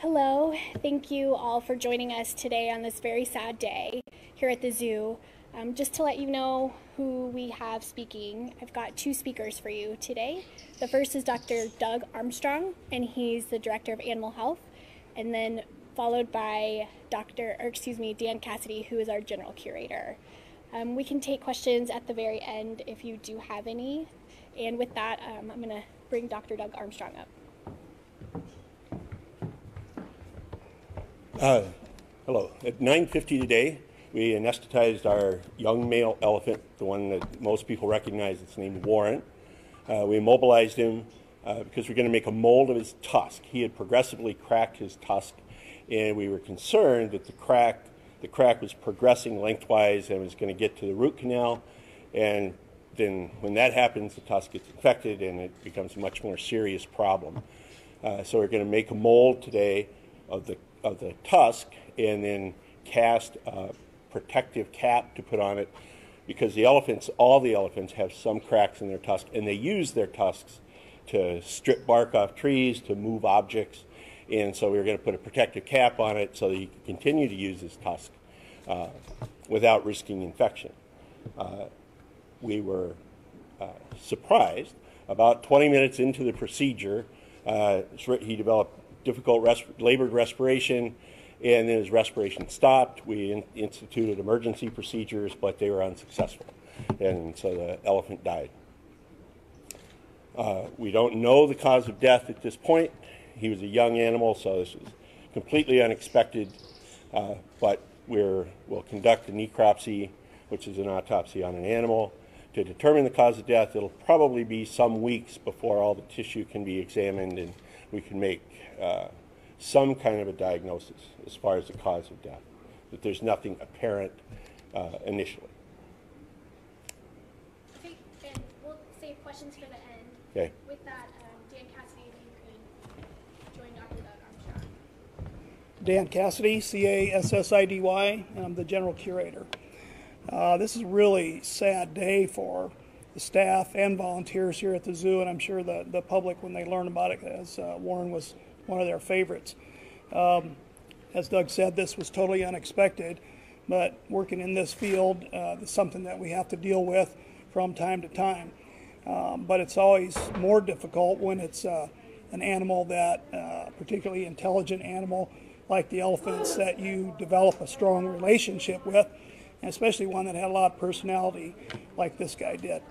Hello, thank you all for joining us today on this very sad day here at the zoo. Just to let you know who we have speaking, I've got two speakers for you today. The first is Dr. Doug Armstrong, and he's the Director of Animal Health, and then followed by Dan Cassidy, who is our General Curator. We can take questions at the very end if you do have any, and with that, I'm going to bring Dr. Doug Armstrong up. Hello. At 9:50 today, we anesthetized our young male elephant, the one that most people recognize. It's named Warren. We immobilized him because we're going to make a mold of his tusk. He had progressively cracked his tusk, and we were concerned that the crack was progressing lengthwise and was going to get to the root canal. And then when that happens, the tusk gets infected, and it becomes a much more serious problem. So we're going to make a mold today of the tusk and then cast a protective cap to put on it, because all the elephants have some cracks in their tusk, and they use their tusks to strip bark off trees, to move objects, and so we were going to put a protective cap on it so that he could continue to use his tusk without risking infection. We were surprised. About 20 minutes into the procedure, he developed difficult labored respiration, and then his respiration stopped. We instituted emergency procedures, but they were unsuccessful, and so the elephant died. We don't know the cause of death at this point. He was a young animal, so this was completely unexpected, but we'll conduct a necropsy, which is an autopsy on an animal, to determine the cause of death. It'll probably be some weeks before all the tissue can be examined and we can make some kind of a diagnosis as far as the cause of death, that there's nothing apparent initially. Okay, and we'll save questions for the end. Okay. With that, Dan Cassidy, if you could join Dr. Doug Armstrong. Dan Cassidy, C-A-S-S-I-D-Y, and I'm the General Curator. This is a really sad day for the staff and volunteers here at the zoo, and I'm sure the public, when they learn about it, as Warren was one of their favorites. As Doug said, this was totally unexpected, but working in this field is something that we have to deal with from time to time. But it's always more difficult when it's an animal that, particularly intelligent animal like the elephants, that you develop a strong relationship with, and especially one that had a lot of personality like this guy did.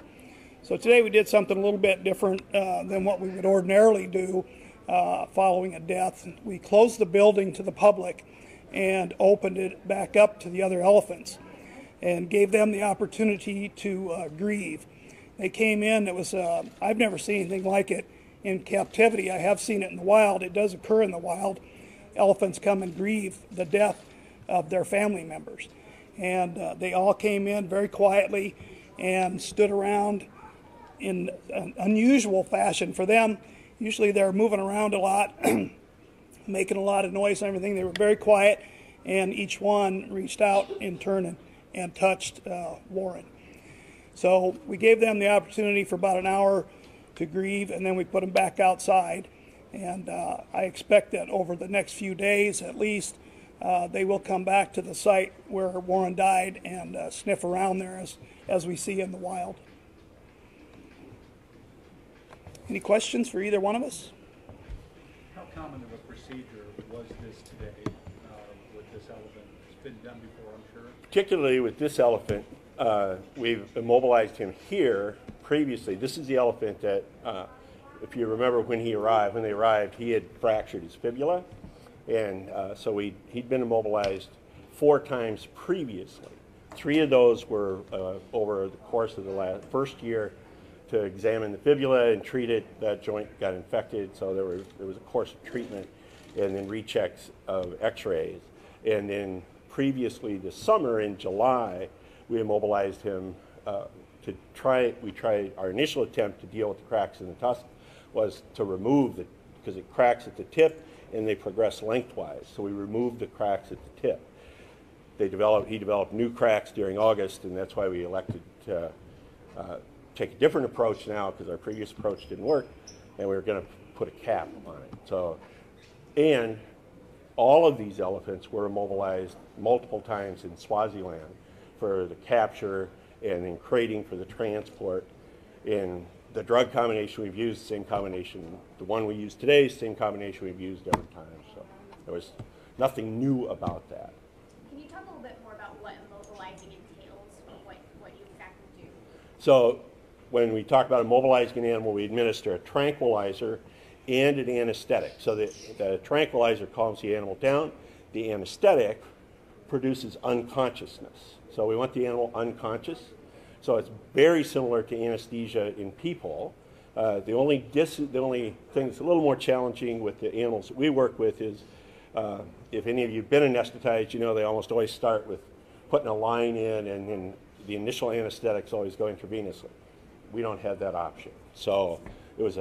So today we did something a little bit different than what we would ordinarily do following a death. We closed the building to the public and opened it back up to the other elephants and gave them the opportunity to grieve. They came in. It was I've never seen anything like it in captivity. I have seen it in the wild. It does occur in the wild. Elephants come and grieve the death of their family members. And they all came in very quietly and stood around in an unusual fashion for them. Usually they're moving around a lot, making a lot of noise and everything. They were very quiet, and each one reached out in turn and touched Warren. So we gave them the opportunity for about an hour to grieve, and then we put them back outside. And I expect that over the next few days at least, they will come back to the site where Warren died and sniff around there as we see in the wild. Any questions for either one of us? How common of a procedure was this today with this elephant? It's been done before, I'm sure. Particularly with this elephant, we've immobilized him here previously. This is the elephant that, if you remember when they arrived, he had fractured his fibula. And so he'd been immobilized 4 times previously. 3 of those were over the course of the first year to examine the fibula and treat it. That joint got infected, so there was a course of treatment and then rechecks of x-rays. And then previously this summer in July, we immobilized him our initial attempt to deal with the cracks in the tusk was to remove because it cracks at the tip and they progress lengthwise. So we removed the cracks at the tip. He developed new cracks during August, and that's why we elected to take a different approach now, because our previous approach didn't work, and we were going to put a cap on it. So, and all of these elephants were immobilized multiple times in Swaziland for the capture and in crating for the transport. In the drug combination we've used, same combination. The one we use today, same combination we've used every time. So there was nothing new about that. Can you talk a little bit more about what immobilizing entails, or what you exactly do? So when we talk about immobilizing an animal, we administer a tranquilizer and an anesthetic. So the tranquilizer calms the animal down. The anesthetic produces unconsciousness. So we want the animal unconscious. So it's very similar to anesthesia in people. The only thing that's a little more challenging with the animals that we work with is, if any of you have been anesthetized, you know they almost always start with putting a line in, and then the initial anesthetic is always going intravenously. We don't have that option. So it was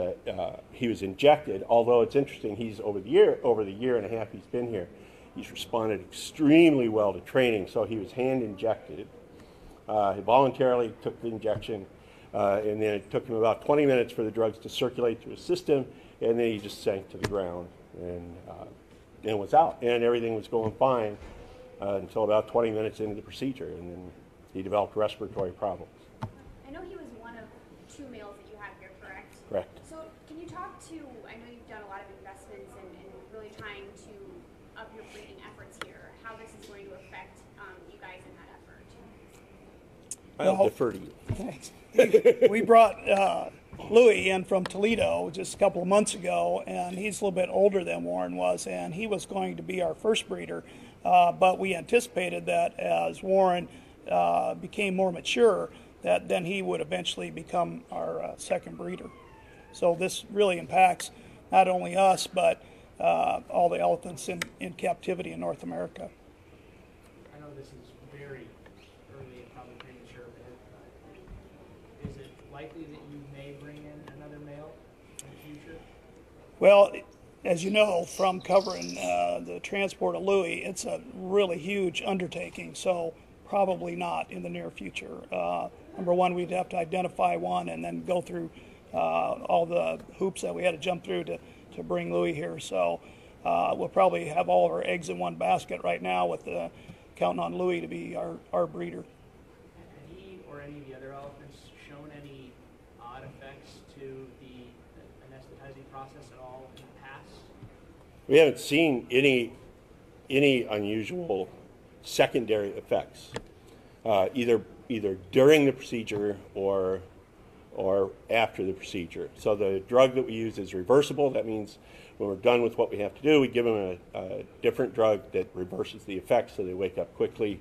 he was injected. Although it's interesting, he's over the year and a half he's been here, he's responded extremely well to training. So he was hand injected. He voluntarily took the injection, and then it took him about 20 minutes for the drugs to circulate through his system, and then he just sank to the ground and was out, and everything was going fine until about 20 minutes into the procedure, and then he developed respiratory problems. I know he was one of 2 males that you had here, correct? Correct. So can you talk to, I know you've done a lot of investments and really trying to up your breeding efforts here, how this is going to affect you guys in that effort? I'll defer to you. Thanks. We brought Louis in from Toledo just a couple of months ago, and he's a little bit older than Warren was, and he was going to be our first breeder. But we anticipated that as Warren became more mature, that then he would eventually become our second breeder. So this really impacts not only us, but all the elephants in captivity in North America. I know this is very early and probably premature, but is it likely that you may bring in another male in the future? Well, as you know from covering the transport of Louis, it's a really huge undertaking, so probably not in the near future. Number one, we'd have to identify one and then go through all the hoops that we had to jump through to bring Louis here. So we'll probably have all of our eggs in one basket right now with counting on Louis to be our breeder. Had he or any of the other elephants shown any odd effects to the anesthetizing process at all in the past? We haven't seen any unusual secondary effects, either during the procedure or after the procedure. So the drug that we use is reversible. That means when we're done with what we have to do, we give them a different drug that reverses the effects so they wake up quickly.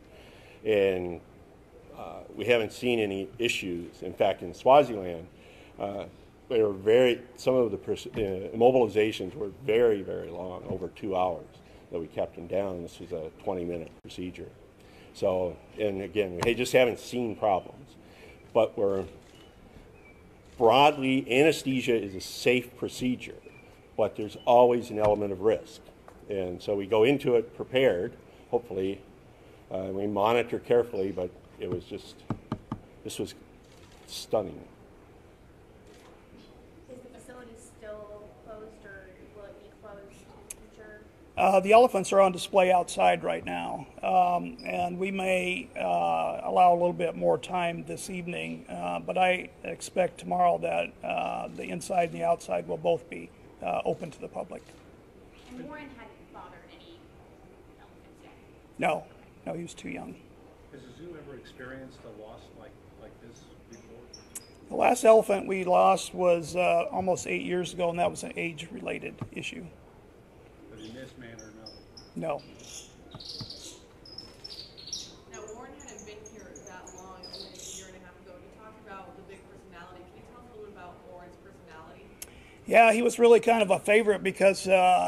And we haven't seen any issues. In fact, in Swaziland, some of the immobilizations were very, very long, over 2 hours that we kept them down. This was a 20-minute procedure. So, and again, we just haven't seen problems. But broadly, anesthesia is a safe procedure, but there's always an element of risk. And so we go into it prepared, hopefully. We monitor carefully, but this was stunning. Is the facility still closed, or will it be closed in the future? The elephants are on display outside right now, and we may allow a little bit more time this evening, but I expect tomorrow that the inside and the outside will both be open to the public. And Warren hadn't bothered any elephants yet? No, he was too young. Has the zoo ever experienced a loss like this before? The last elephant we lost was almost 8 years ago, and that was an age-related issue. But in this manner, no. No. Now, Warren hadn't been here that long, only a year and a half ago. You talked about the big personality. Can you tell us a little bit about Warren's personality? Yeah, he was really kind of a favorite because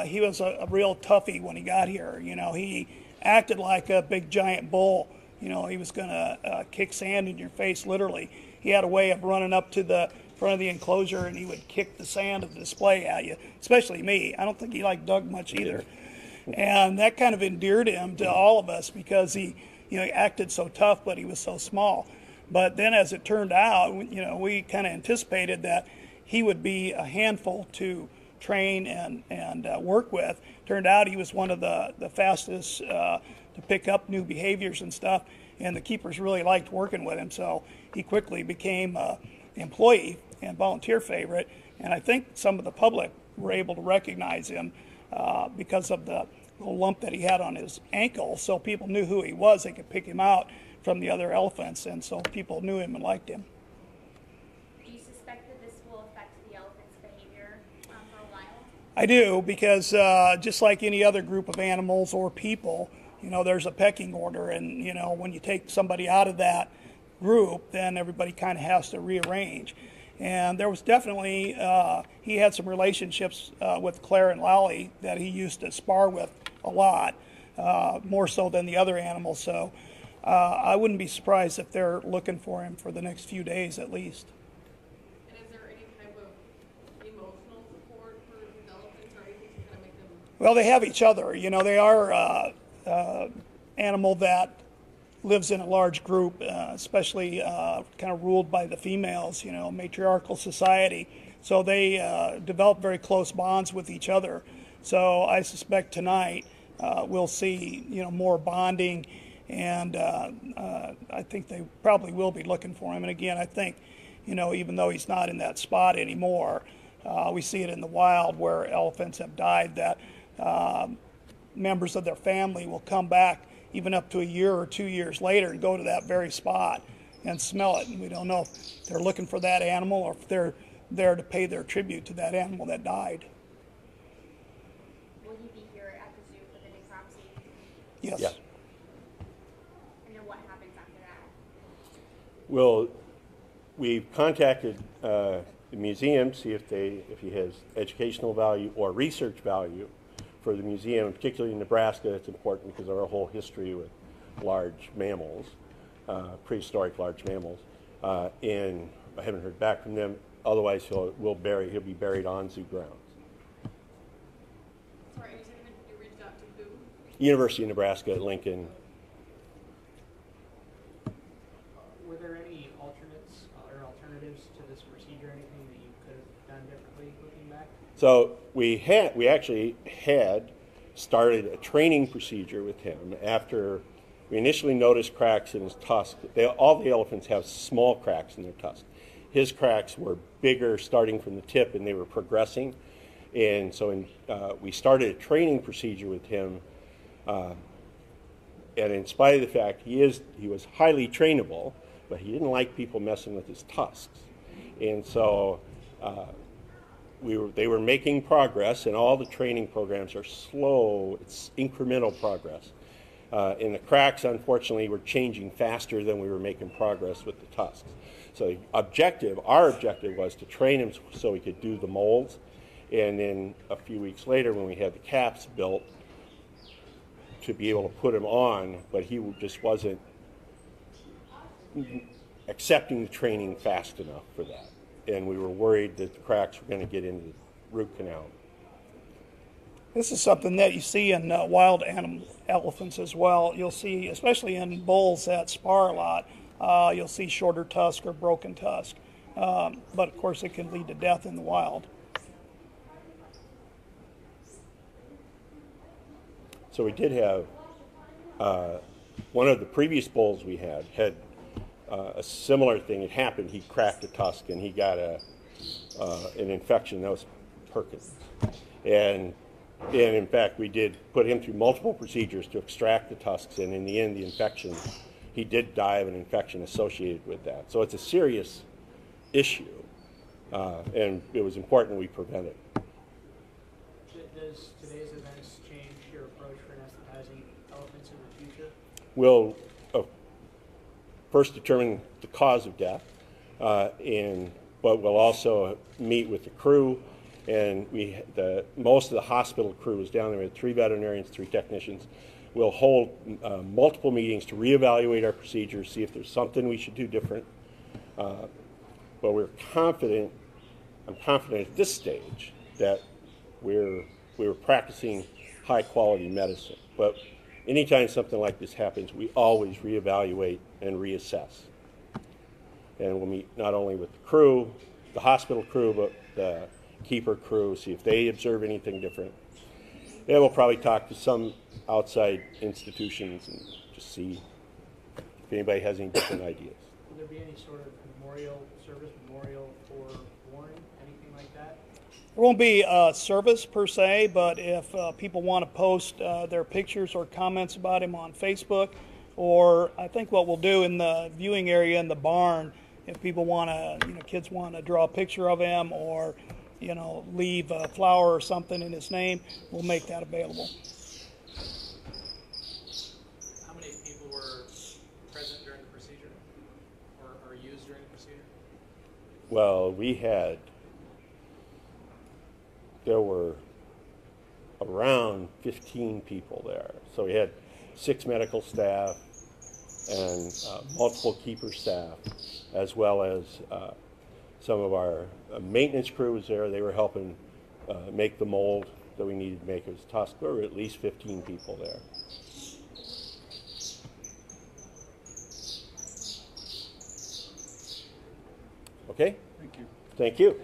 he was a real toughie when he got here. You know, he acted like a big giant bull. You know, he was going to kick sand in your face, literally. He had a way of running up to the front of the enclosure and he would kick the sand of the display at you, especially me. I don't think he liked Doug much either. And that kind of endeared him to all of us because he acted so tough, but he was so small. But then as it turned out, we kind of anticipated that he would be a handful to train and work with. Turned out he was one of the fastest to pick up new behaviors and stuff, and the keepers really liked working with him, so he quickly became an employee and volunteer favorite. And I think some of the public were able to recognize him because of the little lump that he had on his ankle, so people knew who he was. They could pick him out from the other elephants, and so people knew him and liked him. Do you suspect that this will affect the elephant's behavior for a while? I do, because just like any other group of animals or people, you know, there's a pecking order, and you know, when you take somebody out of that group, then everybody kind of has to rearrange. And there was definitely, he had some relationships with Claire and Lally that he used to spar with a lot, more so than the other animals. So I wouldn't be surprised if they're looking for him for the next few days at least. And is there any type of emotional support for the elephants or anything to kind of make them? Well, they have each other. You know, they are animal that lives in a large group, especially kind of ruled by the females, you know, matriarchal society. So they develop very close bonds with each other. So I suspect tonight we'll see, you know, more bonding, and I think they probably will be looking for him. And again, I think, you know, even though he's not in that spot anymore, we see it in the wild where elephants have died, that members of their family will come back even up to a year or 2 years later and go to that very spot and smell it. And we don't know if they're looking for that animal or if they're there to pay their tribute to that animal that died. Will he be here at the zoo for the necropsy? Yes. Yeah. And then what happens after that? Well, we've contacted the museum to see if he has educational value or research value for the museum, particularly in Nebraska. It's important because of our whole history with large mammals, prehistoric large mammals. And I haven't heard back from them. Otherwise, he'll be buried on zoo grounds. Sorry, you said you reached out to who? University of Nebraska at Lincoln. Were there any alternates or alternatives to this procedure, anything that you could have done differently looking back? So we actually had started a training procedure with him after we initially noticed cracks in his tusk. All the elephants have small cracks in their tusk. His cracks were bigger starting from the tip, and they were progressing. And so we started a training procedure with him. And in spite of the fact he was highly trainable, but he didn't like people messing with his tusks. And so they were making progress, and all the training programs are slow. It's incremental progress. And the cracks, unfortunately, were changing faster than we were making progress with the tusks. So our objective was to train him so he could do the molds. And then a few weeks later, when we had the caps built, to be able to put him on, but he just wasn't accepting the training fast enough for that. And we were worried that the cracks were going to get into the root canal. This is something that you see in wild elephants as well. You'll see, especially in bulls that spar a lot, you'll see shorter tusk or broken tusk. But of course it can lead to death in the wild. So we did have, one of the previous bulls we had a similar thing had happened. He cracked a tusk and he got an infection. That was Perkins. And in fact, we did put him through multiple procedures to extract the tusks, and in the end, the infection, he did die of an infection associated with that. So it's a serious issue, and it was important we prevent it. Does today's events change your approach for anesthetizing elephants in the future? We'll first determine the cause of death, but we'll also meet with the crew. And most of the hospital crew is down there. We had 3 veterinarians, 3 technicians. We'll hold multiple meetings to reevaluate our procedures, see if there's something we should do different. But I'm confident at this stage that we're practicing high quality medicine. But anytime something like this happens, we always reevaluate and reassess. And we'll meet not only with the crew, the hospital crew, but the keeper crew, see if they observe anything different. Then we'll probably talk to some outside institutions and just see if anybody has any different ideas. Will there be any sort of memorial service, memorial for Warren, anything like that? There won't be a service per se, but if people want to post their pictures or comments about him on Facebook, or I think what we'll do in the viewing area in the barn, if people want to, kids want to draw a picture of him or, leave a flower or something in his name, we'll make that available. How many people were present during the procedure or used during the procedure? Well, there were around 15 people there. So we had 6 medical staff and multiple keeper staff, as well as some of our maintenance crew was there. They were helping make the mold that we needed to make. It was tough. There were at least 15 people there. Okay? Thank you. Thank you.